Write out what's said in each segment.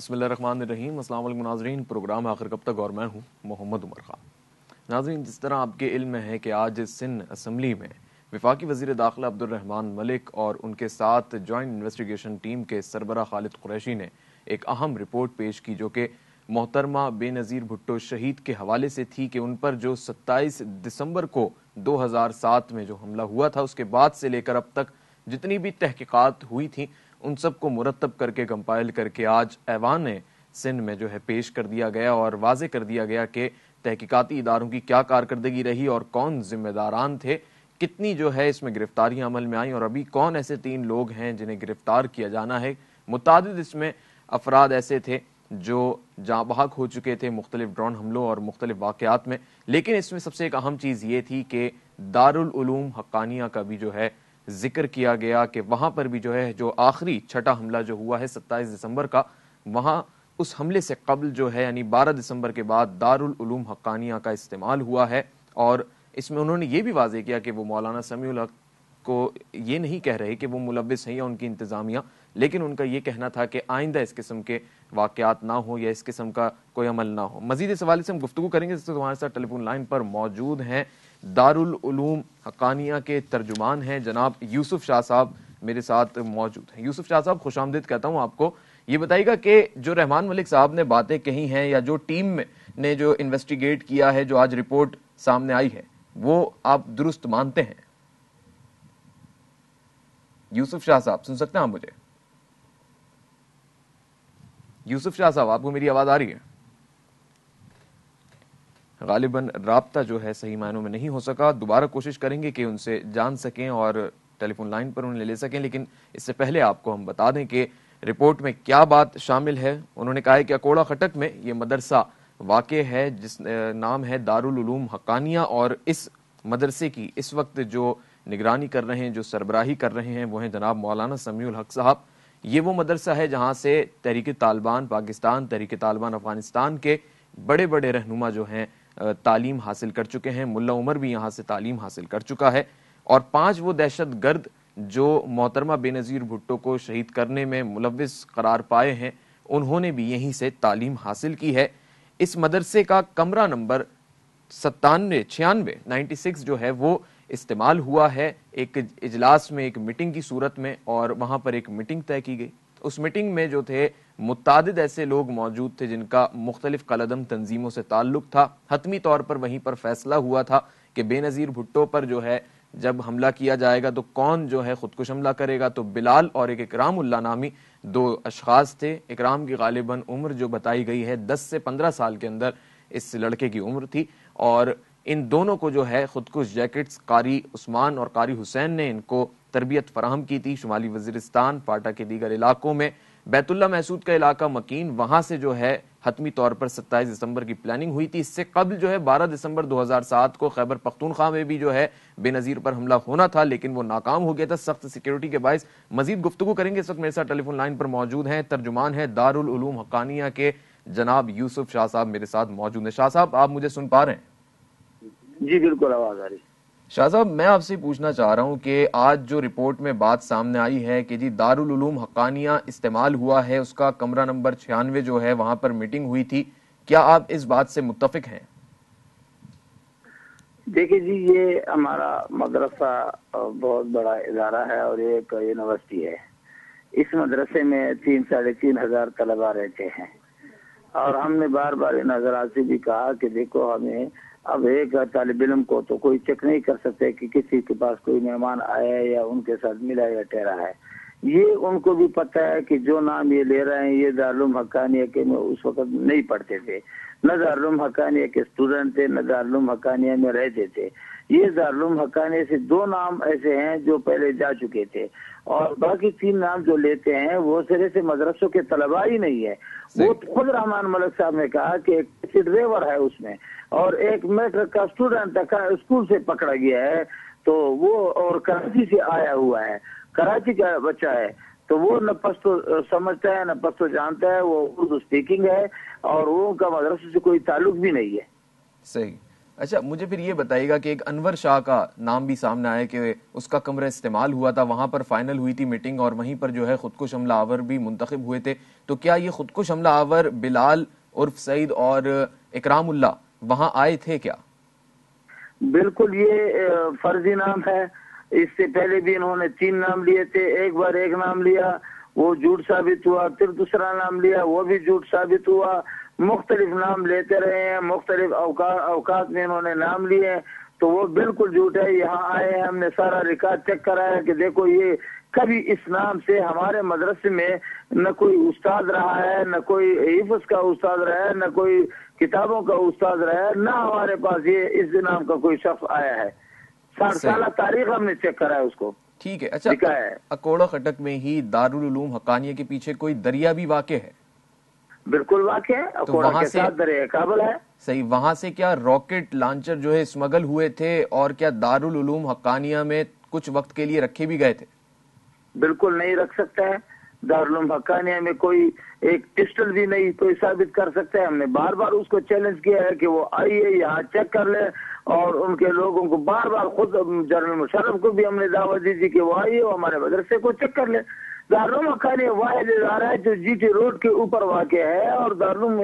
بسم اللہ الرحمن الرحیم۔ السلام علیکم ناظرین، پروگرام آخر کب تک اور میں ہوں محمد عمر خان۔ ناظرین، جس طرح آپ کے علم میں ہے کہ آج سندھ اسمبلی میں وفاقی وزیر داخلہ عبد الرحمن ملک اور ان کے ساتھ جوائنٹ انویسٹیگیشن ٹیم کے سربراہ خالد قریشی نے ایک اہم رپورٹ پیش کی، جو کہ محترمہ بے نظیر بھٹو شہید کے حوالے سے تھی کہ ان پر جو 27 دسمبر کو 2007 میں جو حملہ ہوا تھا، اس کے بعد سے لے کر اب تک جتنی بھی تحقیقات ہوئی تھیں ان سب کو مرتب کر کے کمپائل کر کے آج ایوان سندھ میں جو ہے پیش کر دیا گیا اور واضح کر دیا گیا کہ تحقیقاتی اداروں کی کیا کارکردگی رہی اور کون ذمہ داران تھے، کتنی جو ہے اس میں گرفتاریاں عمل میں آئیں اور ابھی کون ایسے 3 لوگ ہیں جنہیں گرفتار کیا جانا ہے۔ متعدد اس میں افراد ایسے تھے جو جاں بحق ہو چکے تھے مختلف ڈرون حملوں اور مختلف واقعات میں، لیکن اس میں سب سے ایک اہم چیز یہ تھی کہ دارالعلوم حقانیہ کا بھی جو ہے ذکر کیا گیا کہ وہاں پر بھی جو ہے جو آخری چھٹا حملہ جو ہوا ہے 27 دسمبر کا، وہاں اس حملے سے قبل جو ہے یعنی 12 دسمبر کے بعد دارالعلوم حقانیہ کا استعمال ہوا ہے۔ اور اس میں انہوں نے یہ بھی واضح کیا کہ وہ مولانا سمیع الحق کو یہ نہیں کہہ رہے کہ وہ ملوث ہیں یا ان کی انتظامیہ، لیکن ان کا یہ کہنا تھا کہ آئندہ اس قسم کے واقعات نہ ہو یا اس قسم کا کوئی عمل نہ ہو۔ مزید اس حوالے سے ہم گفتگو کریں گے، جس سے ہمارے ساتھ ٹیلی فون لائن پر موجود ہیں دارالعلوم حقانیہ کے ترجمان ہیں جناب یوسف شاہ صاحب میرے ساتھ موجود ہیں۔ یوسف شاہ صاحب، خوش آمدید کہتا ہوں آپ کو۔ یہ بتائیے گا کہ جو رحمان ملک صاحب نے باتیں کہی ہیں یا جو ٹیم نے جو انویسٹیگیٹ کیا ہے، جو آج رپورٹ سامنے آئی ہے، وہ آپ درست مانتے ہیں؟ یوسف شاہ صاحب سن سکتے ہیں آپ مجھے؟ یوسف شاہ صاحب، آپ کو میری آواز آ رہی ہے؟ غالباً رابطہ جو ہے صحیح معنوں میں نہیں ہو سکا، دوبارہ کوشش کریں گے کہ ان سے جان سکیں اور ٹیلی فون لائن پر انہیں لے سکیں، لیکن اس سے پہلے آپ کو ہم بتا دیں کہ رپورٹ میں کیا بات شامل ہے۔ انہوں نے کہا ہے کہ اکوڑا خٹک میں یہ مدرسہ واقع ہے جس نام ہے دارالعلوم حقانیہ، اور اس مدرسے کی اس وقت جو نگرانی کر رہے ہیں، جو سربراہی کر رہے ہیں، وہ ہیں جناب مولانا سمیع الحق صاحب۔ یہ وہ مدرسہ ہے جہاں سے تحریک طالبان پاکستان، تحریک طالبان افغانستان کے بڑے بڑے رہنما جو ہیں تعلیم حاصل کر چکے ہیں۔ ملا عمر بھی یہاں سے تعلیم حاصل کر چکا ہے، اور 5 وہ دہشت گرد جو محترمہ بے نظیر بھٹو کو شہید کرنے میں ملوث قرار پائے ہیں، انہوں نے بھی یہیں سے تعلیم حاصل کی ہے۔ اس مدرسے کا کمرہ نمبر 96 جو ہے وہ استعمال ہوا ہے ایک اجلاس میں، ایک میٹنگ کی صورت میں، اور وہاں پر ایک میٹنگ طے کی گئی۔ اس میٹنگ میں جو تھے متعدد ایسے لوگ موجود تھے جن کا مختلف قلعدم تنظیموں سے تعلق تھا۔ حتمی طور پر وہیں پر فیصلہ ہوا تھا کہ بے نظیر بھٹو پر جو ہے جب حملہ کیا جائے گا تو کون جو ہے خودکش حملہ کرے گا، تو بلال اور ایک اکرام اللہ نامی 2 اشخاص تھے۔ اکرام کی غالباً عمر جو بتائی گئی ہے 10 سے 15 سال کے اندر اس لڑکے کی عمر تھی، اور ان دونوں کو جو ہے خودکش جیکٹس قاری عثمان اور قاری حسین نے ان کو تربیت فراہم کی تھی۔ شمالی وزیرستان، پاٹا کے دیگر علاقوں میں بیت اللہ محسود کا علاقہ مکین، وہاں سے جو ہے حتمی طور پر 27 دسمبر کی پلاننگ ہوئی تھی۔ اس سے قبل جو ہے 12 دسمبر 2007 کو خیبر پختونخوا میں بھی جو ہے بے نظیر پر حملہ ہونا تھا، لیکن وہ ناکام ہو گیا تھا سخت سیکیورٹی کے باعث۔ مزید گفتگو کریں گے۔ اس وقت میرے ساتھ ٹیلی فون لائن پر موجود ہیں ترجمان ہیں دارالعلوم حقانیہ کے جناب یوسف شاہ صاحب میرے ساتھ موجود ہیں۔ شاہ صاحب، آپ مجھے سن پا رہے ہیں؟ جی بالکل آواز آ رہی۔ شاہ صاحب، میں آپ سے پوچھنا چاہ رہا ہوں کہ آج جو رپورٹ میں بات سامنے آئی ہے کہ جی دارالعلوم حقانیہ استعمال ہوا ہے، اس کا کمرہ نمبر 96 جو ہے وہاں پر میٹنگ ہوئی تھی، کیا آپ اس بات سے متفق ہیں؟ دیکھیں جی، یہ ہمارا مدرسہ بہت بڑا ادارہ ہے اور ایک یونیورسٹی ہے۔ اس مدرسے میں 3-3.5 ہزار طلباء رہتے ہیں، اور ہم نے بار بار ان حضرات سے بھی کہا کہ دیکھو، ہمیں اب ایک طالب علم کو تو کوئی چیک نہیں کر سکتے کہ کسی کے پاس کوئی مہمان آیا ہے یا ان کے ساتھ ملا یا ٹھہرا ہے۔ یہ ان کو بھی پتہ ہے کہ جو نام یہ لے رہے ہیں یہ دارالعلوم حقانیہ کے میں اس وقت نہیں پڑھتے تھے، نہ دارالعلوم حقانیہ کے اسٹوڈنٹ تھے، نہ دارالعلوم حقانیہ میں رہتے تھے۔ یہ دارالعلوم حقانیہ سے 2 نام ایسے ہیں جو پہلے جا چکے تھے، اور باقی 3 نام جو لیتے ہیں وہ سرے سے مدرسوں کے طلباء ہی نہیں ہے۔ وہ خود رحمان ملک صاحب نے کہا کہ ایک ٹیکسی ڈرائیور ہے اس میں، اور ایک میٹرک کا اسٹوڈنٹ اسکول سے پکڑا گیا ہے، تو وہ اور کراچی سے آیا ہوا ہے، کراچی کا بچہ ہے، تو وہ نہ پشتو سمجھتا ہے نہ پشتو جانتا ہے، وہ اردو اسپیکنگ ہے، اور وہ ان کا مدرسے سے کوئی تعلق بھی نہیں ہے۔ صحیح۔ اچھا مجھے پھر یہ بتائیے گا کہ ایک انور شاہ کا نام بھی سامنے آیا کہ اس کا کمرہ استعمال ہوا تھا، وہاں پر فائنل ہوئی تھی میٹنگ اور وہیں پر جو ہے خودکش حملہ آور بھی منتخب ہوئے تھے، تو کیا یہ خودکش حملہ آور بلال عرف سعید اور اکرام اللہ وہاں آئے تھے کیا؟ بالکل، یہ فرضی نام ہے. اس سے پہلے بھی انہوں نے 3 نام لیے تھے. ایک بار ایک نام لیا، وہ جھوٹ ثابت ہوا، پھر دوسرا نام لیا، وہ بھی جھوٹ ثابت ہوا. مختلف نام لیتے رہے ہیں، مختلف اوقات میں انہوں نے نام لیے، تو وہ بالکل جھوٹ ہے. یہاں آئے ہیں، ہم نے سارا ریکارڈ چیک کرایا کہ دیکھو یہ کبھی اس نام سے ہمارے مدرسے میں نہ کوئی استاد رہا ہے، نہ کوئی حفظ کا استاد رہا ہے، نہ کوئی کتابوں کا استاد رہا ہے، نہ ہمارے پاس یہ اس نام کا کوئی شخص آیا ہے. 60 سالہ تاریخ ہم نے چیک کرا ہے اس کو. ٹھیک ہے. اچھا اکوڑا خٹک میں ہی دارالعلوم حقانیہ کے پیچھے کوئی دریا بھی واقع ہے؟ بالکل واقع ہے، اکوڑا کے ساتھ دریا کابل ہے. صحیح. وہاں سے کیا راکٹ لانچر جو ہے اسمگل ہوئے تھے اور کیا دارالعلوم حقانیہ میں کچھ وقت کے لیے رکھے بھی گئے تھے؟ بالکل نہیں رکھ سکتا ہے. دارالعلوم حقانیہ میں کوئی ایک پسٹل بھی نہیں کوئی ثابت کر سکتا ہے. ہم نے بار بار اس کو چیلنج کیا ہے کہ وہ آئیے یہاں چیک کر لیں، اور ان کے لوگوں کو بار بار خود جنرل مشرف کو بھی ہم نے دعوت دی تھی کہ وہ آئیے وہ ہمارے مدرسے کو چیک کر لیں. دارالعلوم حقانیہ واحد ادارہ ہے جو جی ٹی روڈ کے اوپر واقع ہے، اور دارالعلوم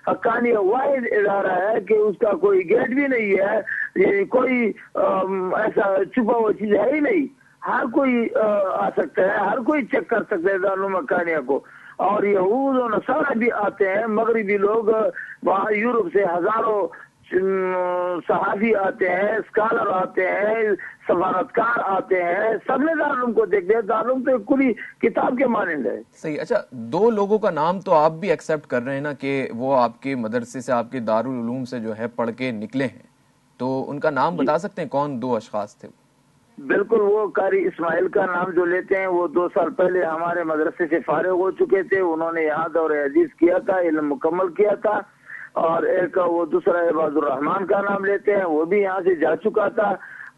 حقانیہ واحد ادارہ ہے کہ اس کا کوئی گیٹ بھی نہیں ہے، یعنی کوئی ایسا چھپا ہوا چیز ہے ہی نہیں. ہر کوئی آ سکتا ہے، ہر کوئی چیک کر سکتا ہے دارالعلوم حقانیہ کو. اور یہود و نصارہ بھی آتے ہیں، مغربی لوگ وہاں یورپ سے ہزاروں صحافی آتے ہیں، اسکالر آتے ہیں، سفارتکار آتے ہیں، سب نے دارالعلوم کو دیکھ لیا. دارالعلوم تو کلی کتاب کے مانند ہے. صحیح. اچھا 2 لوگوں کا نام تو آپ بھی ایکسپٹ کر رہے ہیں نا کہ وہ آپ کے مدرسے سے آپ کے دارالعلوم سے جو ہے پڑھ کے نکلے ہیں، تو ان کا نام بتا سکتے ہیں کون 2 اشخاص تھے؟ بالکل. وہ قاری اسماعیل کا نام جو لیتے ہیں، وہ 2 سال پہلے ہمارے مدرسے سے فارغ ہو چکے تھے. انہوں نے یہاں دور حدیث کیا تھا، علم مکمل کیا تھا. اور ایک وہ دوسرا عباد الرحمان کا نام لیتے ہیں، وہ بھی یہاں سے جا چکا تھا،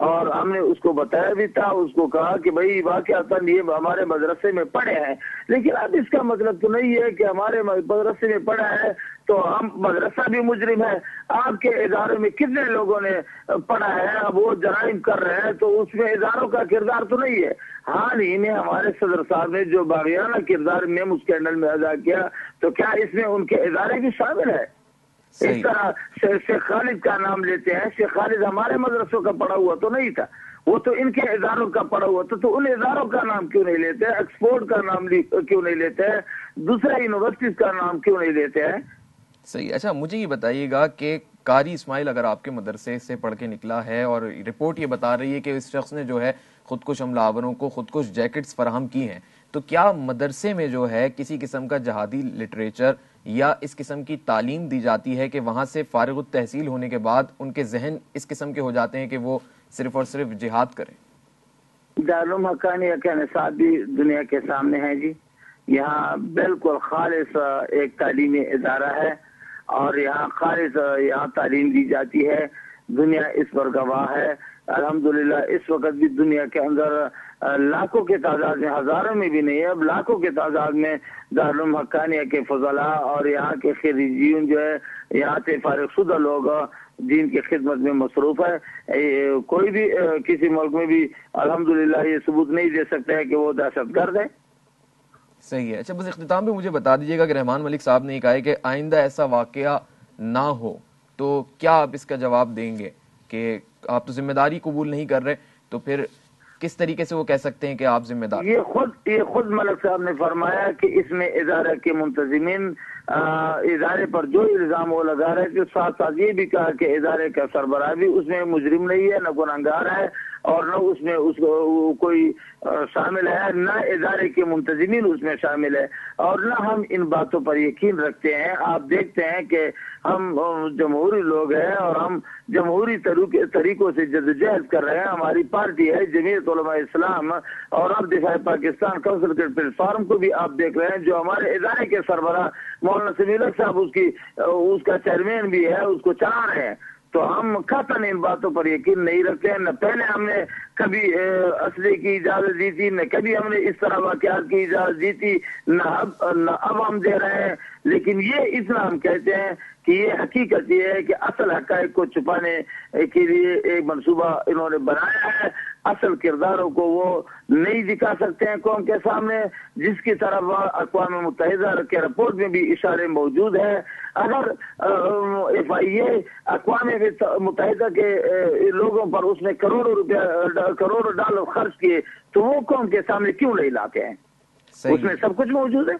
اور ہم نے اس کو بتایا بھی تھا. اس کو کہا کہ بھائی واقعات یہ ہمارے مدرسے میں پڑھے ہیں، لیکن اب اس کا مطلب تو نہیں ہے کہ ہمارے مدرسے میں پڑھا ہے تو ہم مدرسہ بھی مجرم ہے. آپ کے ادارے میں کتنے لوگوں نے پڑھا ہے، اب وہ جرائم کر رہے ہیں، تو اس میں اداروں کا کردار تو نہیں ہے. حال ہی میں ہمارے صدر صاحب نے جو باغیانہ کردار میم اسکینڈل میں ادا کیا، تو کیا اس میں ان کے ادارے بھی شامل ہے؟ اس طرح شیخ خالد کا نام لیتے ہیں. شیخ خالد ہمارے مدرسوں کا پڑھا ہوا تو نہیں تھا، وہ تو ان کے اداروں کا پڑھا ہوا تھا. تو ان اداروں کا نام کیوں نہیں لیتے؟ ایکسپورٹ کا نام کیوں نہیں لیتے ہیں؟ دوسرے یونیورسٹیز کا نام کیوں نہیں لیتے ہیں؟ صحیح. اچھا مجھے یہ بتائیے گا کہ قاری اسماعیل اگر آپ کے مدرسے سے پڑھ کے نکلا ہے اور رپورٹ یہ بتا رہی ہے کہ اس شخص نے جو ہے خودکش حملہ آوروں کو خودکش جیکٹس فراہم کی ہیں، تو کیا مدرسے میں جو ہے کسی قسم کا جہادی لٹریچر یا اس قسم کی تعلیم دی جاتی ہے کہ وہاں سے فارغ التحصیل ہونے کے بعد ان کے ذہن اس قسم کے ہو جاتے ہیں کہ وہ صرف اور صرف جہاد کریں؟ دارالعلوم حقانیہ کے نصاب بھی دنیا کے سامنے ہے جی. یہاں بالکل خالص ایک تعلیمی ادارہ ہے، اور یہاں خالص یہاں تعلیم دی جاتی ہے. دنیا اس پر گواہ ہے. الحمدللہ اس وقت بھی دنیا کے اندر لاکھوں کے تعداد میں، ہزاروں میں بھی نہیں ہے، اب لاکھوں کے تعداد میں دارالعلوم حقانیہ کے فضلاء اور یہاں کے خریجین جو ہے، یہاں سے فارغ شدہ لوگ دین کی خدمت میں مصروف ہے. کوئی بھی کسی ملک میں بھی الحمدللہ یہ ثبوت نہیں دے سکتا ہے کہ وہ دہشت گرد ہے. صحیح ہے. اچھا بس اختتام پہ مجھے بتا دیجیے گا کہ رحمان ملک صاحب نے کہا ہے کہ آئندہ ایسا واقعہ نہ ہو، تو کیا آپ اس کا جواب دیں گے کہ آپ تو ذمہ داری قبول نہیں کر رہے، تو پھر کس طریقے سے وہ کہہ سکتے ہیں کہ آپ ذمہ دار؟ یہ خود ملک صاحب نے فرمایا کہ اس میں ادارہ کے منتظمین ادارے پر جو الزام وہ لگا رہے تھے، ساتھ ساتھ یہ بھی کہا کہ ادارے کا سربراہ بھی اس میں مجرم نہیں ہے، نہ گنہگار ہے، اور نہ اس میں اس کو کوئی شامل ہے، نہ ادارے کے منتظمین اس میں شامل ہے، اور نہ ہم ان باتوں پر یقین رکھتے ہیں. آپ دیکھتے ہیں کہ ہم جمہوری لوگ ہیں اور ہم جمہوری طریقوں سے جدوجہد کر رہے ہیں. ہماری پارٹی ہے جمعیت علماء اسلام، اور اب دفاع پاکستان کونسل کے پلیٹ فارم کو بھی آپ دیکھ رہے ہیں، جو ہمارے ادارے کے سربراہ مولانا سمیع الحق صاحب اس کا چیئرمین بھی ہے، اس کو چلا رہے ہیں. تو ہم قطعاً ان باتوں پر یقین نہیں رکھتے ہیں. نہ پہلے ہم نے کبھی اسلحے کی اجازت دی تھی، نہ کبھی ہم نے اس طرح واقعات کی اجازت دی تھی، نہ اب ہم دے رہے ہیں. لیکن یہ اتنا ہم کہتے ہیں کہ یہ حقیقت یہ ہے کہ اصل حقائق کو چھپانے کے لیے ایک منصوبہ انہوں نے بنایا ہے. اصل کرداروں کو وہ نہیں دکھا سکتے ہیں قوم کے سامنے، جس کی طرف اقوام متحدہ کے رپورٹ میں بھی اشارے موجود ہیں. اگر ایف آئی اے اقوام متحدہ کے لوگوں پر اس نے کروڑوں ڈالر خرچ کیے تو وہ قوم کے سامنے کیوں نہیں لاتے ہیں؟ اس میں سب کچھ موجود ہے،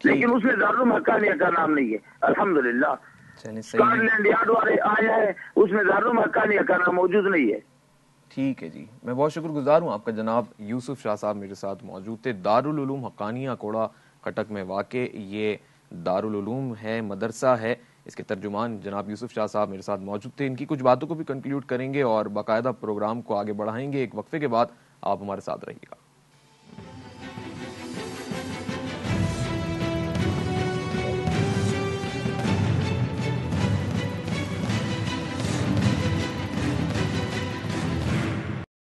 لیکن اس میں دارالعلوم حقانیہ کا نام نہیں ہے. الحمدللہ اسکاٹ لینڈ یارڈ والے آئے ہیں، اس میں دارالعلوم حقانیہ کا نام موجود نہیں ہے. ٹھیک ہے جی، میں بہت شکر گزار ہوں آپ کا. جناب یوسف شاہ صاحب میرے ساتھ موجود تھے. دارالعلوم حقانیہ کوڑا کٹک میں واقع یہ دارالعلوم ہے، مدرسہ ہے. اس کے ترجمان جناب یوسف شاہ صاحب میرے ساتھ موجود تھے. ان کی کچھ باتوں کو بھی کنکلیوڈ کریں گے اور باقاعدہ پروگرام کو آگے بڑھائیں گے. ایک وقفے کے بعد آپ ہمارے ساتھ رہیے گا.